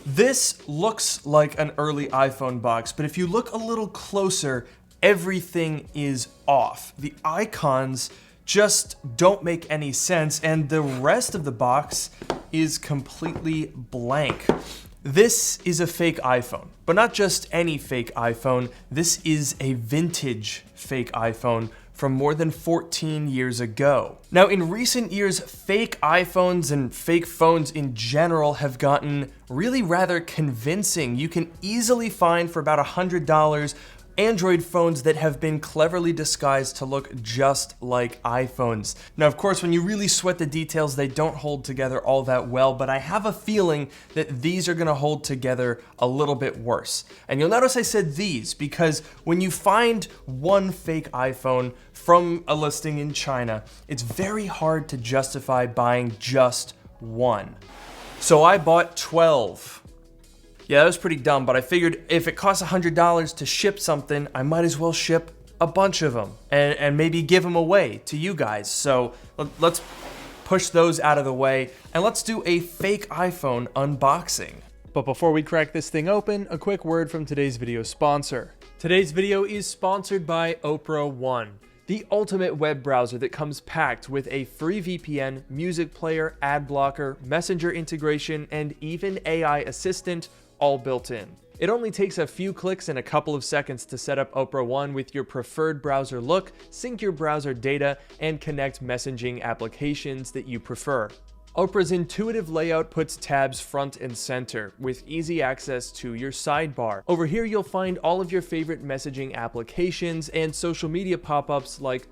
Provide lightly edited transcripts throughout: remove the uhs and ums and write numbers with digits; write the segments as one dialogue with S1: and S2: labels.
S1: This looks like an early iPhone box, but if you look a little closer, everything is off. The icons just don't make any sense, and the rest of the box is completely blank. This is a fake iPhone, but not just any fake iPhone. This is a vintage fake iPhone from more than 14 years ago. Now, in recent years, fake iPhones and fake phones in general have gotten really rather convincing. You can easily find for about $100 Android phones that have been cleverly disguised to look just like iPhones. Now, of course, when you really sweat the details, they don't hold together all that well, but I have a feeling that these are gonna hold together a little bit worse. And you'll notice I said these because when you find one fake iPhone from a listing in China, it's very hard to justify buying just one. So I bought 12. Yeah, that was pretty dumb, but I figured if it costs $100 to ship something, I might as well ship a bunch of them and maybe give them away to you guys. So let's push those out of the way and let's do a fake iPhone unboxing. But before we crack this thing open, a quick word from today's video sponsor. Today's video is sponsored by Opera One, the ultimate web browser that comes packed with a free VPN, music player, ad blocker, messenger integration, and even AI assistant, all built in. It only takes a few clicks and a couple of seconds to set up Opera One with your preferred browser look, sync your browser data, and connect messaging applications that you prefer. Opera's intuitive layout puts tabs front and center, with easy access to your sidebar. Over here you'll find all of your favorite messaging applications and social media pop-ups like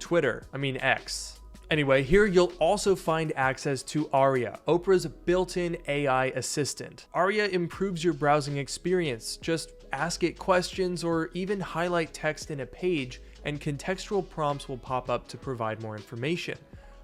S1: X. Anyway, here you'll also find access to Aria, Opera's built-in AI assistant. Aria improves your browsing experience. Just ask it questions or even highlight text in a page, and contextual prompts will pop up to provide more information.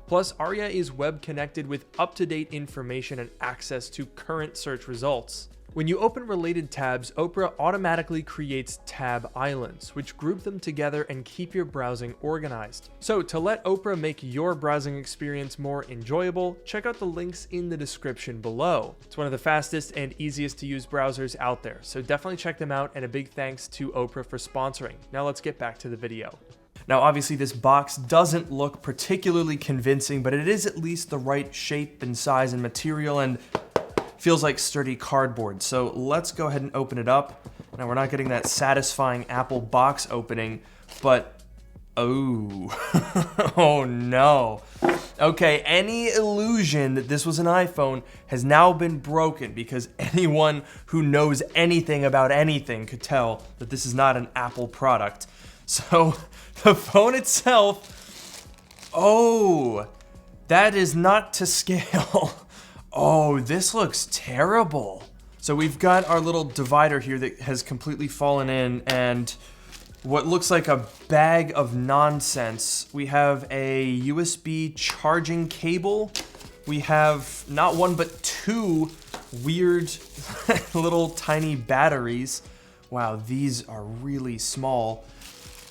S1: Plus, Aria is web connected with up-to-date information and access to current search results. When you open related tabs, Opera automatically creates tab islands, which group them together and keep your browsing organized. So to let Opera make your browsing experience more enjoyable, check out the links in the description below. It's one of the fastest and easiest to use browsers out there, so definitely check them out, and a big thanks to Opera for sponsoring. Now let's get back to the video. Now obviously this box doesn't look particularly convincing, but it is at least the right shape and size and material, and feels like sturdy cardboard. So let's go ahead and open it up. Now we're not getting that satisfying Apple box opening, but oh, oh no. Okay, any illusion that this was an iPhone has now been broken, because anyone who knows anything about anything could tell that this is not an Apple product. So the phone itself, oh, that is not to scale. Oh, this looks terrible. So we've got our little divider here that has completely fallen in, and what looks like a bag of nonsense. We have a USB charging cable. We have not one but two weird little tiny batteries. Wow, these are really small.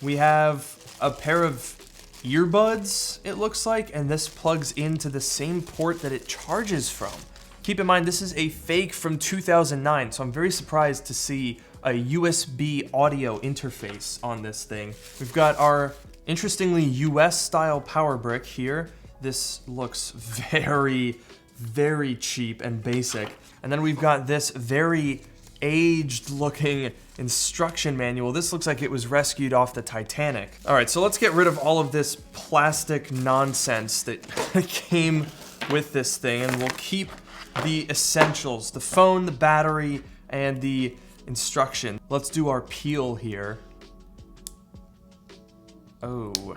S1: We have a pair of earbuds, it looks like, and this plugs into the same port that it charges from. Keep in mind, this is a fake from 2009, so I'm very surprised to see a USB audio interface on this thing. We've got our, interestingly, US style power brick here. This looks very, very cheap and basic. And then we've got this very aged looking instruction manual. This looks like it was rescued off the Titanic. All right, so let's get rid of all of this plastic nonsense that came with this thing, and we'll keep the essentials: the phone, the battery, and the instruction. Let's do our peel here. Oh,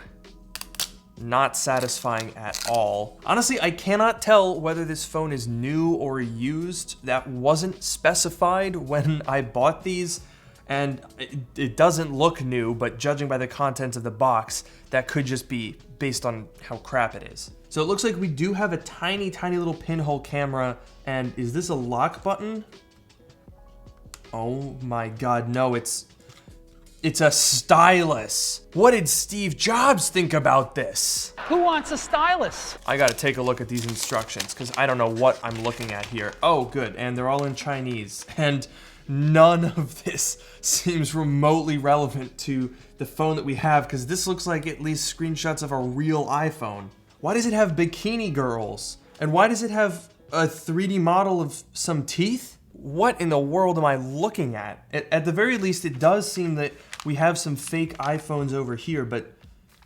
S1: not satisfying at all. Honestly, I cannot tell whether this phone is new or used. That wasn't specified when I bought these, and it doesn't look new, but judging by the contents of the box, that could just be based on how crap it is. So it looks like we do have a tiny, tiny little pinhole camera, and is this a lock button? Oh my God, no, it's a stylus. What did Steve Jobs think about this?
S2: Who wants a stylus?
S1: I gotta take a look at these instructions because I don't know what I'm looking at here. Oh, good, and they're all in Chinese. And none of this seems remotely relevant to the phone that we have because this looks like at least screenshots of a real iPhone. Why does it have bikini girls? And why does it have a 3D model of some teeth? What in the world am I looking at? At the very least, it does seem that we have some fake iPhones over here, but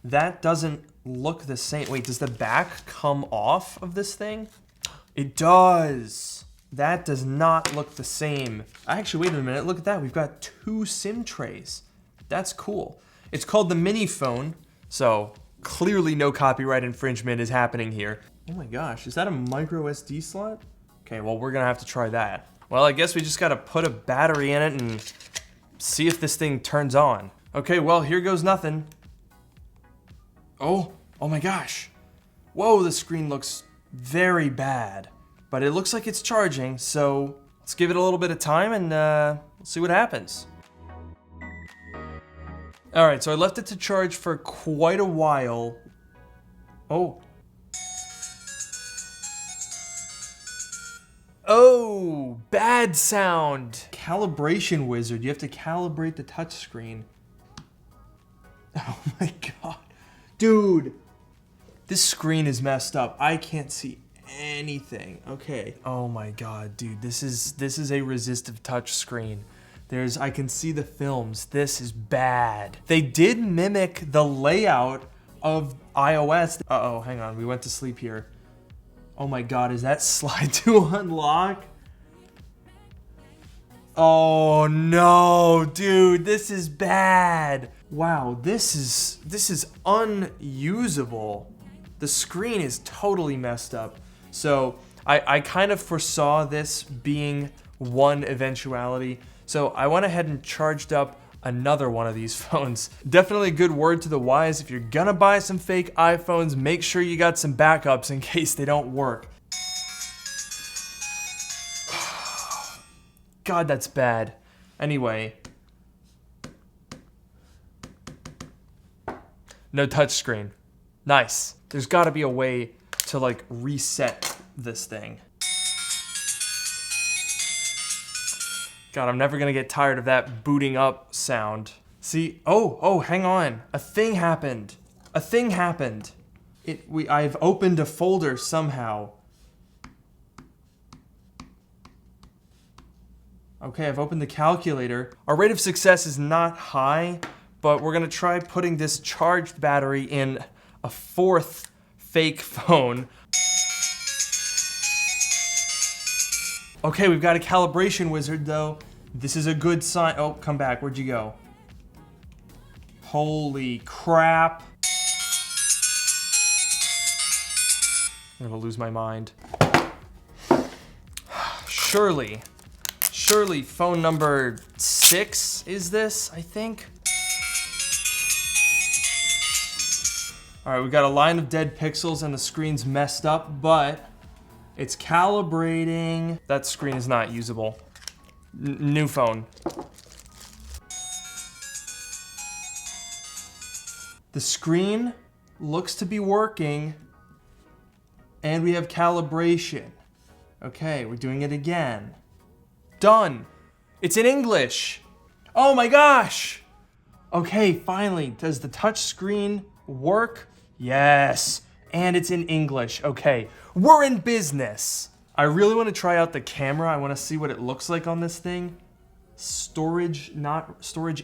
S1: that doesn't look the same. Wait, does the back come off of this thing? It does. That does not look the same. Actually, wait a minute, look at that. We've got 2 SIM trays. That's cool. It's called the mini phone, so clearly no copyright infringement is happening here. Oh my gosh, is that a micro SD slot? Okay, well, we're gonna have to try that. Well, I guess we just gotta put a battery in it and see if this thing turns on. Okay, well, here goes nothing. Oh my gosh. Whoa, the screen looks very bad. But it looks like it's charging, so let's give it a little bit of time and let's see what happens. All right, so I left it to charge for quite a while. Oh, bad sound. Calibration wizard, you have to calibrate the touchscreen. Oh my God. Dude, this screen is messed up. I can't see anything. Okay. Oh my God, dude, this is a resistive touch screen. I can see the films. This is bad. They did mimic the layout of iOS. Uh-oh, hang on, we went to sleep here. Oh my God, is that slide to unlock? Oh no, dude, this is bad. Wow, this is unusable. The screen is totally messed up. So I kind of foresaw this being one eventuality. So I went ahead and charged up another one of these phones. Definitely a good word to the wise. If you're gonna buy some fake iPhones, make sure you got some backups in case they don't work. God, that's bad. Anyway. No touchscreen. Nice. There's gotta be a way to like reset this thing. God, I'm never gonna get tired of that booting up sound. See, oh, hang on. A thing happened. A thing happened. I've opened a folder somehow. Okay, I've opened the calculator. Our rate of success is not high, but we're gonna try putting this charged battery in a 4th fake phone. Okay, we've got a calibration wizard though. This is a good sign. Oh, come back, where'd you go? Holy crap. I'm gonna lose my mind. Surely phone number 6 is this, I think? All right, we've got a line of dead pixels and the screen's messed up, but it's calibrating. That screen is not usable. New phone. The screen looks to be working, and we have calibration. Okay, we're doing it again. Done. It's in English. Oh my gosh. Okay, finally. Does the touch screen work? Yes. And it's in English. Okay, we're in business. I really want to try out the camera. I want to see what it looks like on this thing. Storage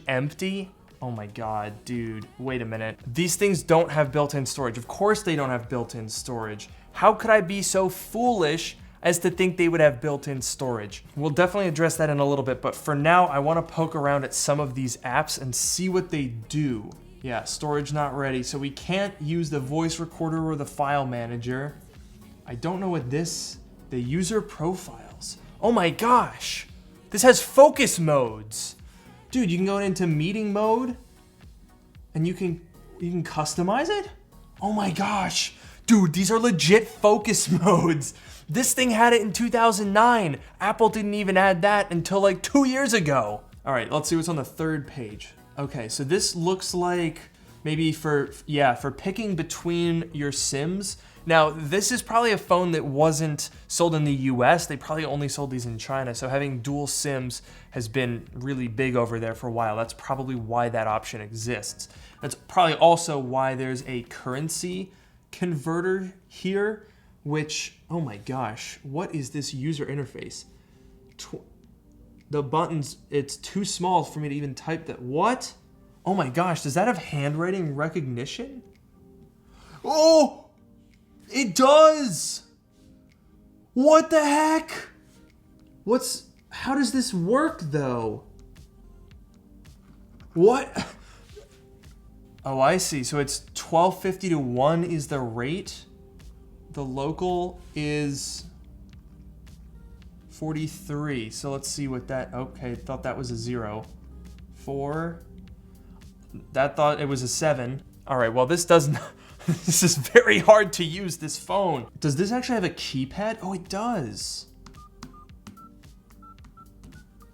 S1: empty. Oh my God, dude, wait a minute. These things don't have built-in storage. Of course they don't have built-in storage. How could I be so foolish as to think they would have built-in storage? We'll definitely address that in a little bit, but for now, I want to poke around at some of these apps and see what they do. Yeah, storage not ready, so we can't use the voice recorder or the file manager. I don't know what the user profiles. Oh my gosh, this has focus modes. Dude, you can go into meeting mode and you can customize it? Oh my gosh, dude, these are legit focus modes. This thing had it in 2009. Apple didn't even add that until like 2 years ago. All right, let's see what's on the 3rd page. Okay, so this looks like maybe for picking between your SIMs. Now, this is probably a phone that wasn't sold in the US. They probably only sold these in China. So having dual SIMs has been really big over there for a while. That's probably why that option exists. That's probably also why there's a currency converter here, which, oh my gosh, what is this user interface? The buttons, it's too small for me to even type that. What? Oh my gosh, does that have handwriting recognition? Oh! It does! What the heck? How does this work though? What? Oh, I see. So it's 12.50 to 1 is the rate. The local is 43. So let's see what that, okay, thought that was a 0. 4. That thought it was a 7. All right, well, this doesn't. This is very hard to use, this phone. Does this actually have a keypad? Oh, it does.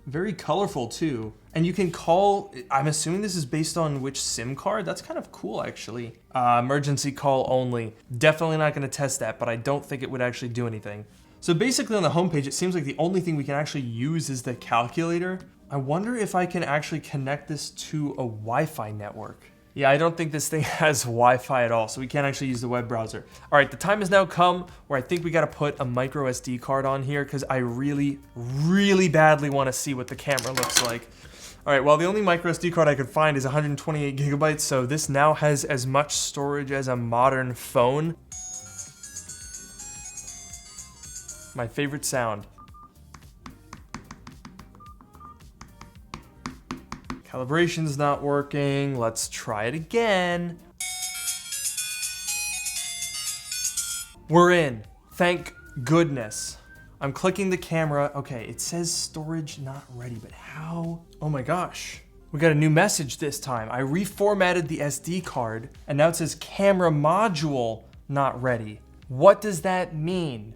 S1: Very colorful too. And you can call, I'm assuming this is based on which SIM card. That's kind of cool, actually. Emergency call only. Definitely not gonna test that, but I don't think it would actually do anything. So basically on the homepage, it seems like the only thing we can actually use is the calculator. I wonder if I can actually connect this to a Wi-Fi network. Yeah, I don't think this thing has Wi-Fi at all, so we can't actually use the web browser. All right, the time has now come where I think we gotta put a micro SD card on here because I really, really badly wanna see what the camera looks like. All right, well, the only micro SD card I could find is 128 gigabytes, so this now has as much storage as a modern phone. My favorite sound. Calibration's not working. Let's try it again. We're in. Thank goodness. I'm clicking the camera. Okay, it says storage not ready, but how? Oh my gosh. We got a new message this time. I reformatted the SD card, and now it says camera module not ready. What does that mean?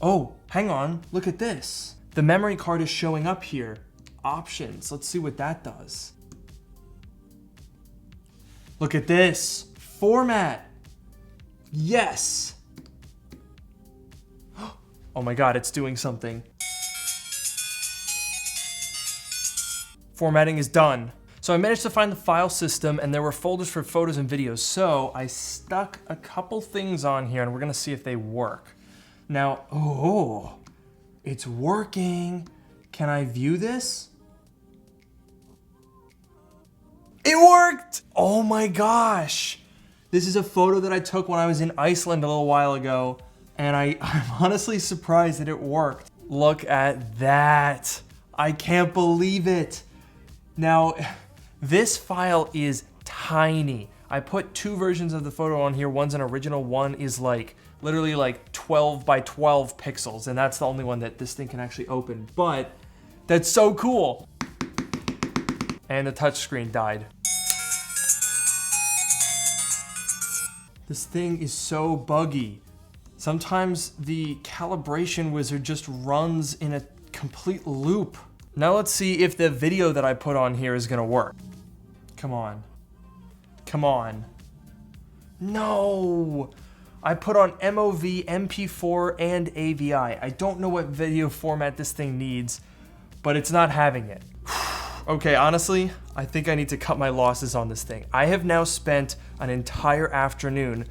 S1: Oh, hang on. Look at this. The memory card is showing up here. Options. Let's see what that does. Look at this. Format. Yes. Oh my God, it's doing something. Formatting is done. So I managed to find the file system and there were folders for photos and videos. So I stuck a couple things on here and we're gonna see if they work. Now, oh, it's working. Can I view this? It worked! Oh my gosh. This is a photo that I took when I was in Iceland a little while ago, and I'm honestly surprised that it worked. Look at that. I can't believe it. Now, this file is tiny. I put 2 versions of the photo on here. One's an original, one is like literally like 12 by 12 pixels, and that's the only one that this thing can actually open. But that's so cool. And the touchscreen died. This thing is so buggy. Sometimes the calibration wizard just runs in a complete loop. Now let's see if the video that I put on here is gonna work. Come on. Come on. No! I put on MOV, MP4, and AVI. I don't know what video format this thing needs, but it's not having it. Okay, honestly, I think I need to cut my losses on this thing. I have now spent an entire afternoon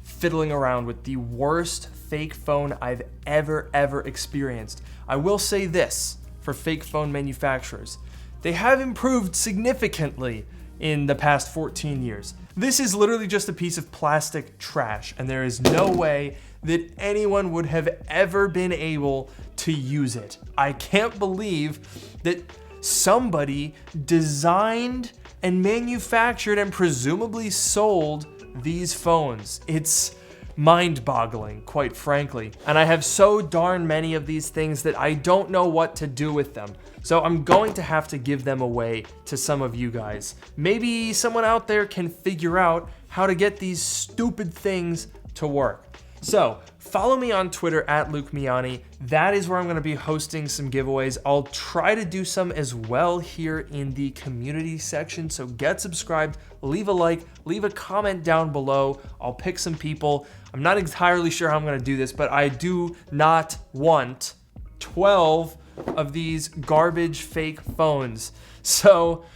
S1: fiddling around with the worst fake phone I've ever experienced. I will say this for fake phone manufacturers. They have improved significantly in the past 14 years. This is literally just a piece of plastic trash, and there is no way that anyone would have ever been able to use it. I can't believe that somebody designed and manufactured and presumably sold these phones. It's mind-boggling, quite frankly. And I have so darn many of these things that I don't know what to do with them. So I'm going to have to give them away to some of you guys. Maybe someone out there can figure out how to get these stupid things to work. So follow me on Twitter at Luke Miani. That is where I'm going to be hosting some giveaways. I'll try to do some as well here in the community section. So get subscribed, leave a like, leave a comment down below. I'll pick some people. I'm not entirely sure how I'm going to do this, but I do not want 12 of these garbage fake phones. So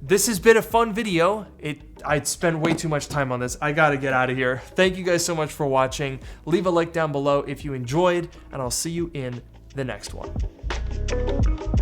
S1: this has been a fun video. I'd spent way too much time on this. I gotta get out of here. Thank you guys so much for watching. Leave a like down below if you enjoyed, and I'll see you in the next one.